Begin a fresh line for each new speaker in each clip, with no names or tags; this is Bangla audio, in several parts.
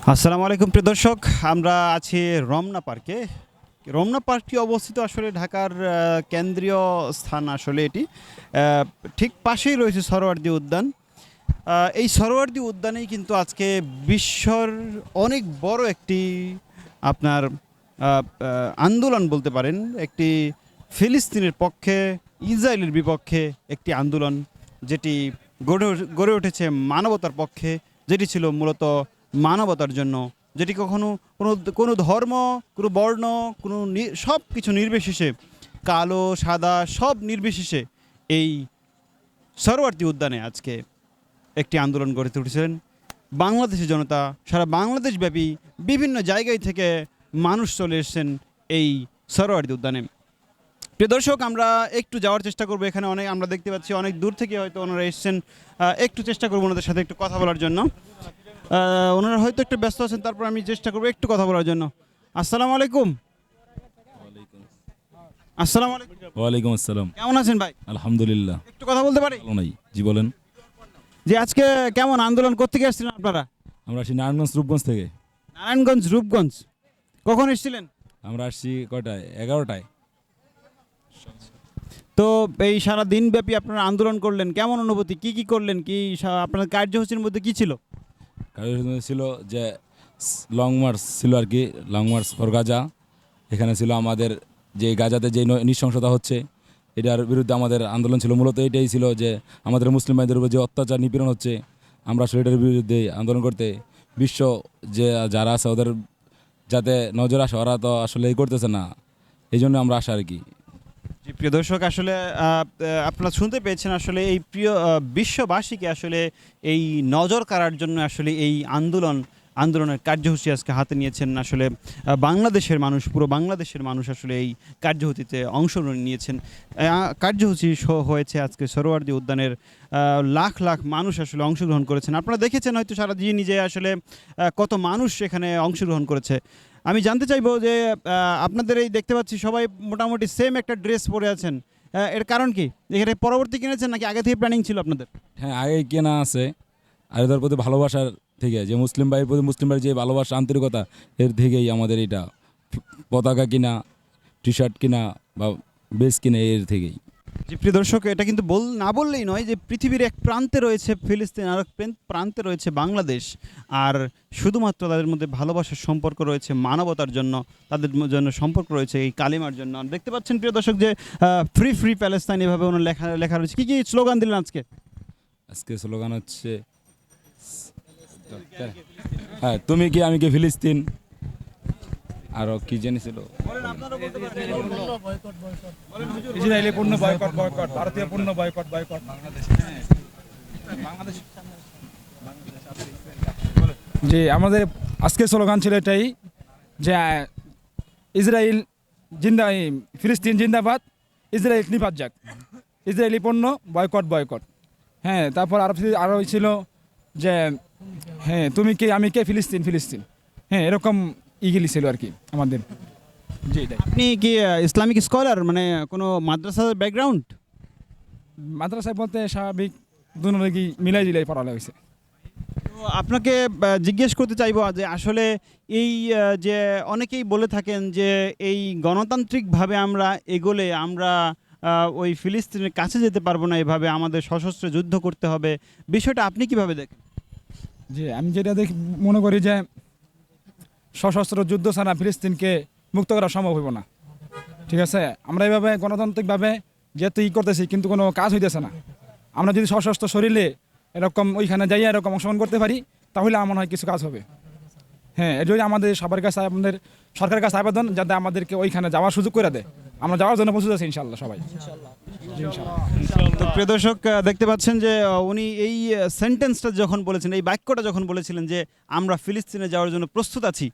আসসালামু আলাইকুম প্রিয় দর্শক, আমরা আছি রমনা পার্কে। রমনা পার্কটি অবস্থিত আসলে ঢাকার কেন্দ্রীয় স্থান আসলে এটি। ঠিক পাশেই রয়েছে সরোয়ার্দী উদ্যান। এই সরোয়ার্দী উদ্যানেই কিন্তু আজকে বিশ্বর অনেক বড় একটি আপনার আন্দোলন বলতে পারেন, একটি ফিলিস্তিনের পক্ষে ইসরায়েলের বিপক্ষে একটি আন্দোলন, যেটি গড়ে উঠেছে মানবতার পক্ষে, যেটি ছিল মূলত মানবতার জন্য, যেটি কখনো কোনো কোনো ধর্ম, কোনো বর্ণ, কোনো সব কিছু নির্বিশেষে, কালো সাদা সব নির্বিশেষে এই সরোয়ার্দী উদ্যানে আজকে একটি আন্দোলন গড়ে তুলেছিলেন বাংলাদেশের জনতা। সারা বাংলাদেশব্যাপী বিভিন্ন জায়গায় থেকে মানুষ চলে এসেছেন এই সরোয়ার্দী উদ্যানে। প্রিয় দর্শক, আমরা একটু যাওয়ার চেষ্টা করবো। এখানে অনেক আমরা দেখতে পাচ্ছি অনেক দূর থেকে হয়তো ওনারা এসেছেন। একটু চেষ্টা করবো ওনাদের সাথে একটু কথা বলার জন্য। ওনারা হয়তো একটু ব্যস্ত আছেন, তারপর আমি চেষ্টা করবো একটু কথা বলার জন্য। আসসালামু আলাইকুম। আসসালামু আলাইকুম।
ওয়ালাইকুম আসসালাম।
কেমন আছেন ভাই?
আলহামদুলিল্লাহ।
একটু কথা বলতে পারি?
ভালো নাই, জি বলেন।
যে আজকে কেমন আন্দোলন করতে গিয়েছিলেন আপনারা?
আমরা আসছি নারায়ণগঞ্জ রূপগঞ্জ থেকে।
নারায়ণগঞ্জ রূপগঞ্জ। কখন এসেছিলেন?
আমরা আসছি কয়টায়? 11টায়।
তো এই সারা দিন ব্যাপী আপনারা আন্দোলন করলেন, কেমন অনুভূতি, কি কি করলেন, কি আপনার কার্যসূচির মধ্যে কি ছিল?
কার্যক্রম ছিল যে লং মার্চ ছিল আর কি, লং মার্চ ফর গাজা। এখানে ছিল আমাদের যে গাজাতে যে নৃশংসতা হচ্ছে এটার বিরুদ্ধে আমাদের আন্দোলন ছিল। মূলত এটাই ছিল যে আমাদের মুসলিম ভাইদের উপর যে অত্যাচার নিপীড়ন হচ্ছে, আমরা আসলে এটার বিরুদ্ধে আন্দোলন করতে বিশ্ব যে যারা আছে ওদের যাতে নজর আসে, ওরা তো আসলে এই করতেছে না, এই জন্য আমরা আসা আর কি।
জি প্রিয় দর্শক, আসলে আপনারা শুনতে পেয়েছেন আসলে এই প্রিয় বিশ্ববাসীকে আসলে এই নজর কাড়ার জন্য আসলে এই আন্দোলনের কার্যসূচি আজকে হাতে নিয়েছেন আসলে বাংলাদেশের মানুষ, পুরো বাংলাদেশের মানুষ আসলে এই কার্যসূচিতে অংশগ্রহণ নিয়েছেন। কার্যসূচি হয়েছে আজকে সরোয়ার্দী উদ্যানের। লাখ লাখ মানুষ আসলে অংশগ্রহণ করেছেন। আপনারা দেখেছেন হয়তো সারা দিন নিজে আসলে কত মানুষ এখানে অংশগ্রহণ করেছে। আমি জানতে চাইবো যে আপনাদের এই দেখতে পাচ্ছি সবাই মোটামুটি সেম একটা ড্রেস পরে আছেন, এর কারণ কি? এখানে পরবর্তী কিনেছেন নাকি আগে থেকে প্ল্যানিং ছিল আপনাদের?
হ্যাঁ, আগে কেনা আছে। আর এদের প্রতি ভালোবাসার থেকে, যে মুসলিম ভাইয়ের প্রতি মুসলিম ভাইয়ের যে ভালোবাসা আন্তরিকতা, এর থেকেই আমাদের এটা পতাকা কিনা, টি শার্ট কিনা বা বেস কিনা, এর থেকেই।
জি প্রিয় দর্শক, এটা কিন্তু না বললেই নয় যে পৃথিবীর এক প্রান্তে রয়েছে ফিলিস্তিন, আর এক প্রান্তে রয়েছে বাংলাদেশ। আর শুধুমাত্র তাদের মধ্যে ভালোবাসার সম্পর্ক রয়েছে মানবতার জন্য, তাদের জন্য সম্পর্ক রয়েছে এই কালিমার জন্য। দেখতে পাচ্ছেন প্রিয় দর্শক যে ফ্রি ফ্রি প্যালেস্তাইন এভাবে ওনার লেখা রয়েছে। কী কী স্লোগান দিলেন আজকে?
আজকে স্লোগান হচ্ছে হ্যাঁ, তুমি কি আমি কি ফিলিস্তিন, আরো কি জানি ছিল।
ইসরায়েলি পণ্য বয়কট বয়কট, ভারতীয় পণ্য বয়কট বয়কট। জি, আমাদের আজকে স্লোগান ছিল এটাই যে ইসরায়েল জিন্দা, ফিলিস্তিন জিন্দাবাদ, ইসরায়েল নিপাত যাক, ইসরায়েলি পণ্য বয়কট বয়কট। হ্যাঁ, তারপর আরও ছিল যে হ্যাঁ, তুমি কে আমি কে ফিলিস্তিন ফিলিস্তিন। হ্যাঁ, এরকম ইগিলি ছিল আর কি আমাদের। জি, এটাই।
আপনি কি ইসলামিক স্কলার, মানে কোনো মাদ্রাসার ব্যাকগ্রাউন্ড?
মাদ্রাসায় বলতে স্বাভাবিক দুনোদিকে মিলাই জিলাই পড়ানো হয়েছে।
তো আপনাকে জিজ্ঞেস করতে চাইবো যে আসলে এই যে অনেকেই বলে থাকেন যে এই গণতান্ত্রিকভাবে আমরা এগোলে আমরা ওই ফিলিস্তিনের কাছে যেতে পারবো না, এভাবে আমাদের সশস্ত্র যুদ্ধ করতে হবে, বিষয়টা আপনি কিভাবে দেখেন?
যে আমি যেটা মনে করি যে সশস্ত্র যুদ্ধ ছাড়া ফিলিস্তিনকে মুক্ত করা সম্ভব হইব না। ঠিক আছে, আমরা এইভাবে গণতান্ত্রিকভাবে যেহেতু করতেছি কিন্তু কোনো কাজ হইতেছে না। আমরা যদি সশস্ত্র শরীরে এরকম ওইখানে যাই এরকম অংশগ্রহণ করতে পারি, তাহলে আমার হয় কিছু কাজ হবে। হ্যাঁ, এর জন্য আমাদের সবার কাছে, আমাদের সরকারের কাছে আবেদন যাতে আমাদেরকে ওইখানে যাওয়ার সুযোগ করে দেয়। আমরা যাওয়ার জন্য প্রস্তুত আছি ইনশাল্লাহ সবাই।
তো প্রিয় দর্শক, দেখতে পাচ্ছেন যে উনি এই সেন্টেন্সটা যখন বলেছেন, এই বাক্যটা যখন বলেছিলেন যে আমরা ফিলিস্তিনে যাওয়ার জন্য প্রস্তুত আছি,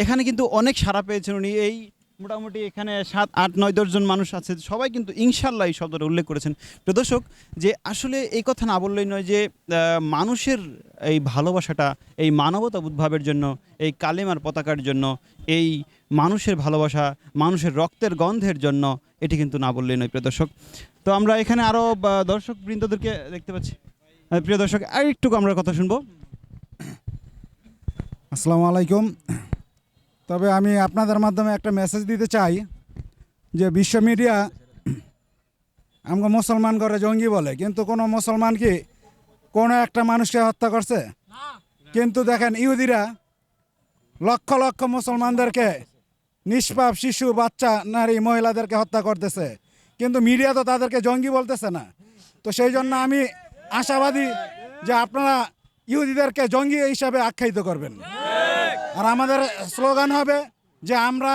এখানে কিন্তু অনেক সাড়া পেয়েছেন উনি। এই মোটামুটি এখানে 7, 8, 9, 10 জন মানুষ আছে, সবাই কিন্তু ইনশাল্লাহ এই শব্দটা উল্লেখ করেছেন। প্রিয় দর্শক, যে আসলে এই কথা না বললেই নয় যে মানুষের এই ভালোবাসাটা এই মানবতা উদ্ভাবের জন্য, এই কালেমার পতাকার জন্য, এই মানুষের ভালোবাসা, মানুষের রক্তের গন্ধের জন্য, এটি কিন্তু না বললেই নয় প্রিয় দর্শক। তো আমরা এখানে আরও দর্শক বৃন্দদেরকে দেখতে পাচ্ছি। প্রিয় দর্শক, আর একটু আমরা কথা শুনবো।
আসসালামু আলাইকুম। তবে আমি আপনাদের মাধ্যমে একটা মেসেজ দিতে চাই যে বিশ্ব মিডিয়া আমাকে মুসলমান করে জঙ্গি বলে, কিন্তু কোনো মুসলমান কি কোনো একটা মানুষকে হত্যা করছে? কিন্তু দেখেন ইহুদিরা লক্ষ লক্ষ মুসলমানদেরকে, নিষ্পাপ শিশু, বাচ্চা, নারী, মহিলাদেরকে হত্যা করতেছে, কিন্তু মিডিয়া তো তাদেরকে জঙ্গি বলতেছে না। তো সেই জন্য আমি আশাবাদী যে আপনারা ইহুদিদেরকে জঙ্গি হিসাবে আখ্যায়িত করবেন। আর আমাদের স্লোগান হবে যে আমরা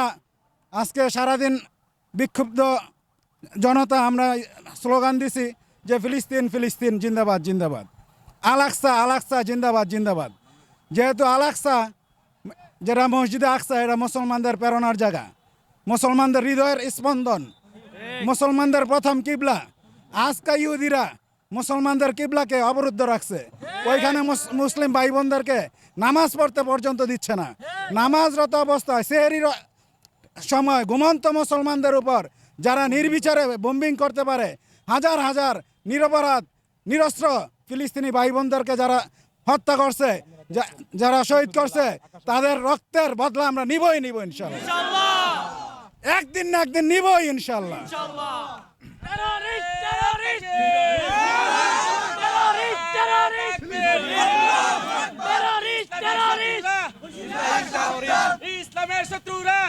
আজকে সারাদিন বিক্ষুব্ধ জনতা আমরা স্লোগান দিছি যে ফিলিস্তিন ফিলিস্তিন জিন্দাবাদ জিন্দাবাদ, আল আকসা আল আকসা জিন্দাবাদ জিন্দাবাদ। যেহেতু আল আকসা যেটা মসজিদে আকসা, এটা মুসলমানদের প্রেরণার জায়গা, মুসলমানদের হৃদয়ের স্পন্দন, মুসলমানদের প্রথম কিবলা। আজকে ইহুদিরা মুসলমানদের কিবলাকে অবরুদ্ধ রাখছে, ওইখানে মুসলিম ভাই বোনদেরকে নামাজ পড়তে পর্যন্ত দিচ্ছে না। নামাজরত অবস্থায় সেহরির সময় ঘুমন্ত মুসলমানদের উপর যারা নির্বিচারে বোম্বিং করতে পারে, হাজার হাজার নিরপরাধ নিরস্ত্র ফিলিস্তিনি ভাই বোনদেরকে যারা হত্যা করছে, যারা শহীদ করছে, তাদের রক্তের বদলা আমরা নিবই নিব ইনশাল্লাহ। একদিন না একদিন নিবই ইনশাল্লাহ।
ইসলামের শত্রুরা